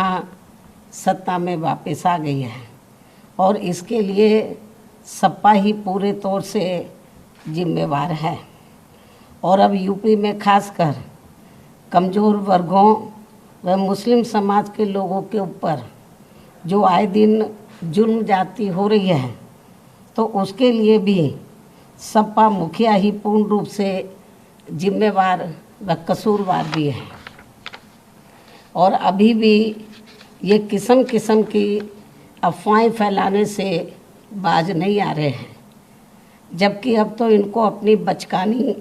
यहाँ सत्ता में वापस आ गई है और इसके लिए सपा ही पूरे तौर से जिम्मेवार है। और अब यूपी में खासकर कमज़ोर वर्गों व मुस्लिम समाज के लोगों के ऊपर जो आए दिन जुल्म जाती हो रही है, तो उसके लिए भी सपा मुखिया ही पूर्ण रूप से जिम्मेवार व कसूरवार भी है। और अभी भी ये किस्म किस्म की अफवाहें फैलाने से बाज नहीं आ रहे हैं, जबकि अब तो इनको अपनी बचकानी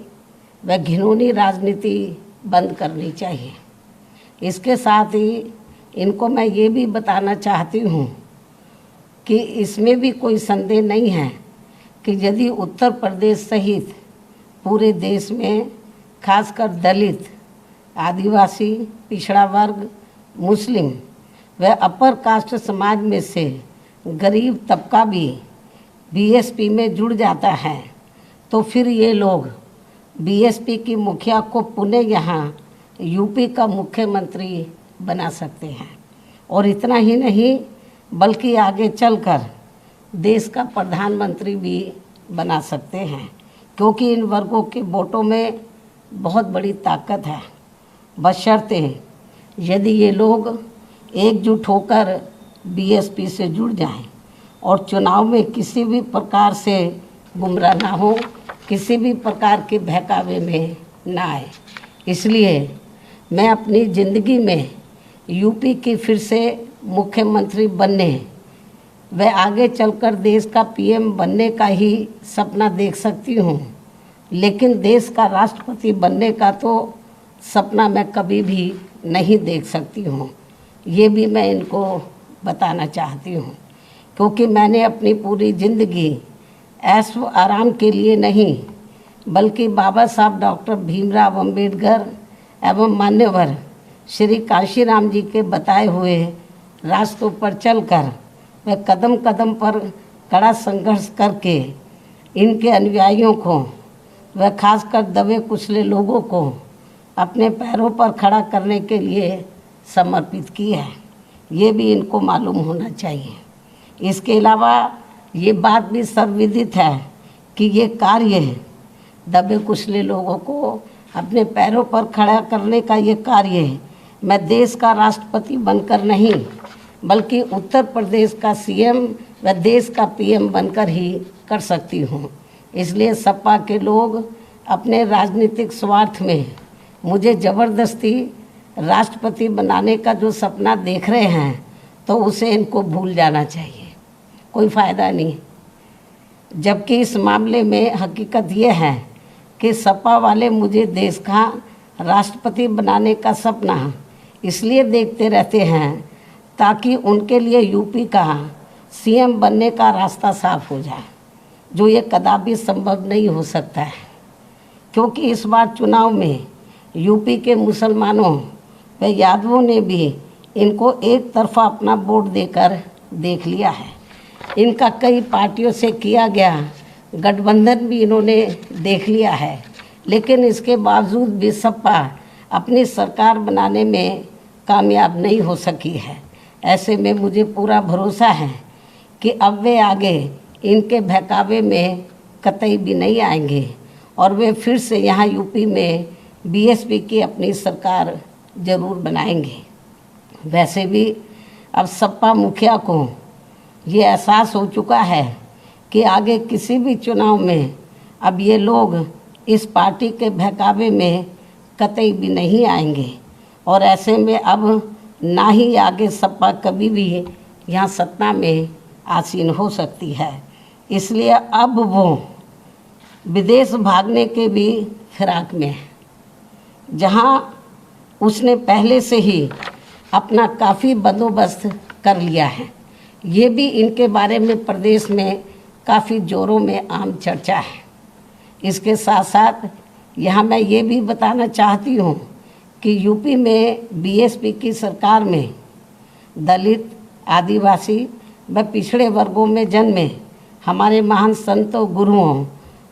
व घिनौनी राजनीति बंद करनी चाहिए। इसके साथ ही इनको मैं ये भी बताना चाहती हूँ कि इसमें भी कोई संदेह नहीं है कि यदि उत्तर प्रदेश सहित पूरे देश में खासकर दलित, आदिवासी, पिछड़ा वर्ग, मुस्लिम व अपर कास्ट समाज में से गरीब तबका भी बीएसपी में जुड़ जाता है, तो फिर ये लोग बीएसपी की मुखिया को पुनः यहाँ यूपी का मुख्यमंत्री बना सकते हैं। और इतना ही नहीं बल्कि आगे चलकर देश का प्रधानमंत्री भी बना सकते हैं, क्योंकि इन वर्गों के वोटों में बहुत बड़ी ताकत है, बशर्ते यदि ये लोग एकजुट होकर बीएसपी से जुड़ जाएं और चुनाव में किसी भी प्रकार से गुमराह ना हो, किसी भी प्रकार के बहकावे में ना आए। इसलिए मैं अपनी ज़िंदगी में यूपी की फिर से मुख्यमंत्री बनने व आगे चलकर देश का पीएम बनने का ही सपना देख सकती हूँ, लेकिन देश का राष्ट्रपति बनने का तो सपना मैं कभी भी नहीं देख सकती हूँ। ये भी मैं इनको बताना चाहती हूँ, क्योंकि मैंने अपनी पूरी ज़िंदगी ऐश व आराम के लिए नहीं बल्कि बाबा साहब डॉक्टर भीमराव अंबेडकर एवं मान्यवर श्री काशीराम जी के बताए हुए रास्तों पर चलकर व कदम कदम पर कड़ा संघर्ष करके इनके अनुयायियों को व खासकर दबे कुचले लोगों को अपने पैरों पर खड़ा करने के लिए समर्पित की है। ये भी इनको मालूम होना चाहिए। इसके अलावा ये बात भी सर्वविदित है कि ये कार्य दबे कुचले लोगों को अपने पैरों पर खड़ा करने का ये कार्य मैं देश का राष्ट्रपति बनकर नहीं बल्कि उत्तर प्रदेश का सीएम व देश का पीएम बनकर ही कर सकती हूँ। इसलिए सपा के लोग अपने राजनीतिक स्वार्थ में मुझे ज़बरदस्ती राष्ट्रपति बनाने का जो सपना देख रहे हैं, तो उसे इनको भूल जाना चाहिए, कोई फ़ायदा नहीं। जबकि इस मामले में हकीकत ये है कि सपा वाले मुझे देश का राष्ट्रपति बनाने का सपना इसलिए देखते रहते हैं ताकि उनके लिए यूपी का सीएम बनने का रास्ता साफ हो जाए, जो ये कदापि संभव नहीं हो सकता है। क्योंकि इस बार चुनाव में यूपी के मुसलमानों व यादवों ने भी इनको एक तरफा अपना वोट देकर देख लिया है। इनका कई पार्टियों से किया गया गठबंधन भी इन्होंने देख लिया है, लेकिन इसके बावजूद भी सपा अपनी सरकार बनाने में कामयाब नहीं हो सकी है। ऐसे में मुझे पूरा भरोसा है कि अब वे आगे इनके बहकावे में कतई भी नहीं आएंगे और वे फिर से यहाँ यूपी में बीएसपी की अपनी सरकार ज़रूर बनाएंगे। वैसे भी अब सपा मुखिया को ये एहसास हो चुका है कि आगे किसी भी चुनाव में अब ये लोग इस पार्टी के बहकावे में कतई भी नहीं आएंगे और ऐसे में अब ना ही आगे सपा कभी भी यहाँ सत्ता में आसीन हो सकती है। इसलिए अब वो विदेश भागने के भी फिराक में है, जहाँ उसने पहले से ही अपना काफ़ी बंदोबस्त कर लिया है। ये भी इनके बारे में प्रदेश में काफ़ी ज़ोरों में आम चर्चा है। इसके साथ साथ यहाँ मैं ये भी बताना चाहती हूँ कि यूपी में बीएसपी की सरकार में दलित, आदिवासी व पिछड़े वर्गों में जन्मे हमारे महान संतों, गुरुओं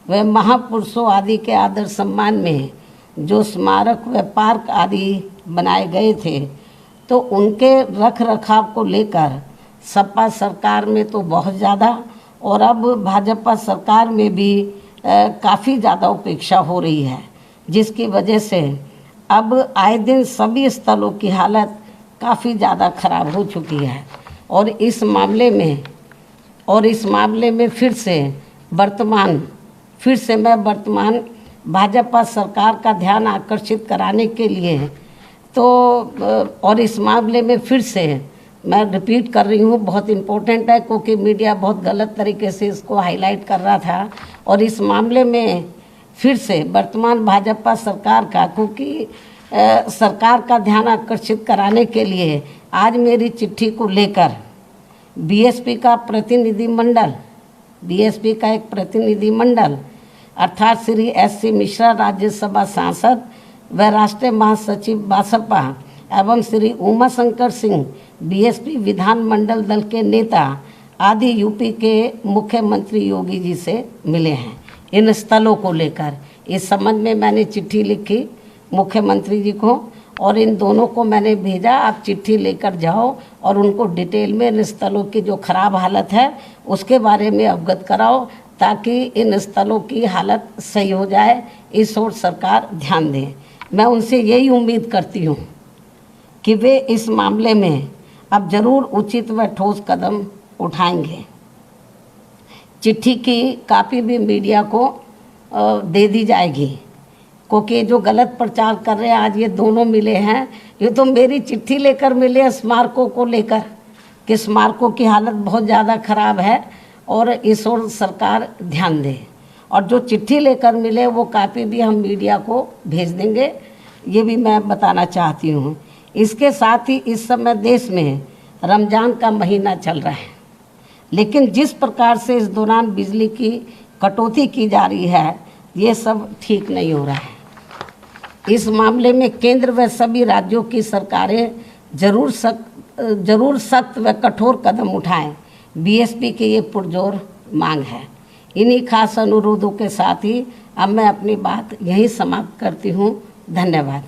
व महापुरुषों आदि के आदर सम्मान में जो स्मारक व पार्क आदि बनाए गए थे, तो उनके रख रखाव को लेकर सपा सरकार में तो बहुत ज़्यादा और अब भाजपा सरकार में भी काफ़ी ज़्यादा उपेक्षा हो रही है, जिसकी वजह से अब आए दिन सभी स्थलों की हालत काफ़ी ज़्यादा खराब हो चुकी है। और इस मामले में फिर से मैं वर्तमान भाजपा सरकार का ध्यान आकर्षित कराने के लिए और इस मामले में फिर से मैं रिपीट कर रही हूँ, बहुत इम्पोर्टेंट है क्योंकि मीडिया बहुत गलत तरीके से इसको हाईलाइट कर रहा था। और इस मामले में फिर से वर्तमान भाजपा सरकार का, क्योंकि सरकार का ध्यान आकर्षित कराने के लिए आज मेरी चिट्ठी को लेकर बीएसपी का एक प्रतिनिधिमंडल अर्थात श्री एस.सी. मिश्रा राज्यसभा सांसद व राष्ट्रीय महासचिव बसपा एवं श्री उमा शंकर सिंह बीएसपी विधानमंडल दल के नेता आदि यूपी के मुख्यमंत्री योगी जी से मिले हैं। इन स्थलों को लेकर इस संबंध में मैंने चिट्ठी लिखी मुख्यमंत्री जी को और इन दोनों को मैंने भेजा, आप चिट्ठी लेकर जाओ और उनको डिटेल में इन स्थलों की जो खराब हालत है उसके बारे में अवगत कराओ ताकि इन स्थलों की हालत सही हो जाए, इस ओर सरकार ध्यान दे। मैं उनसे यही उम्मीद करती हूँ कि वे इस मामले में अब जरूर उचित व ठोस कदम उठाएंगे। चिट्ठी की कापी भी मीडिया को दे दी जाएगी क्योंकि जो गलत प्रचार कर रहे हैं, आज ये दोनों मिले हैं, ये तो मेरी चिट्ठी लेकर मिले स्मारकों को लेकर कि स्मारकों की हालत बहुत ज़्यादा खराब है और इस ओर सरकार ध्यान दे। और जो चिट्ठी लेकर मिले वो कापी भी हम मीडिया को भेज देंगे, ये भी मैं बताना चाहती हूँ। इसके साथ ही इस समय देश में रमज़ान का महीना चल रहा है, लेकिन जिस प्रकार से इस दौरान बिजली की कटौती की जा रही है ये सब ठीक नहीं हो रहा है। इस मामले में केंद्र व सभी राज्यों की सरकारें जरूर सख्त व कठोर कदम उठाएं, बीएसपी की ये पुरजोर मांग है। इन्हीं खास अनुरोधों के साथ ही अब मैं अपनी बात यहीं समाप्त करती हूँ। धन्यवाद।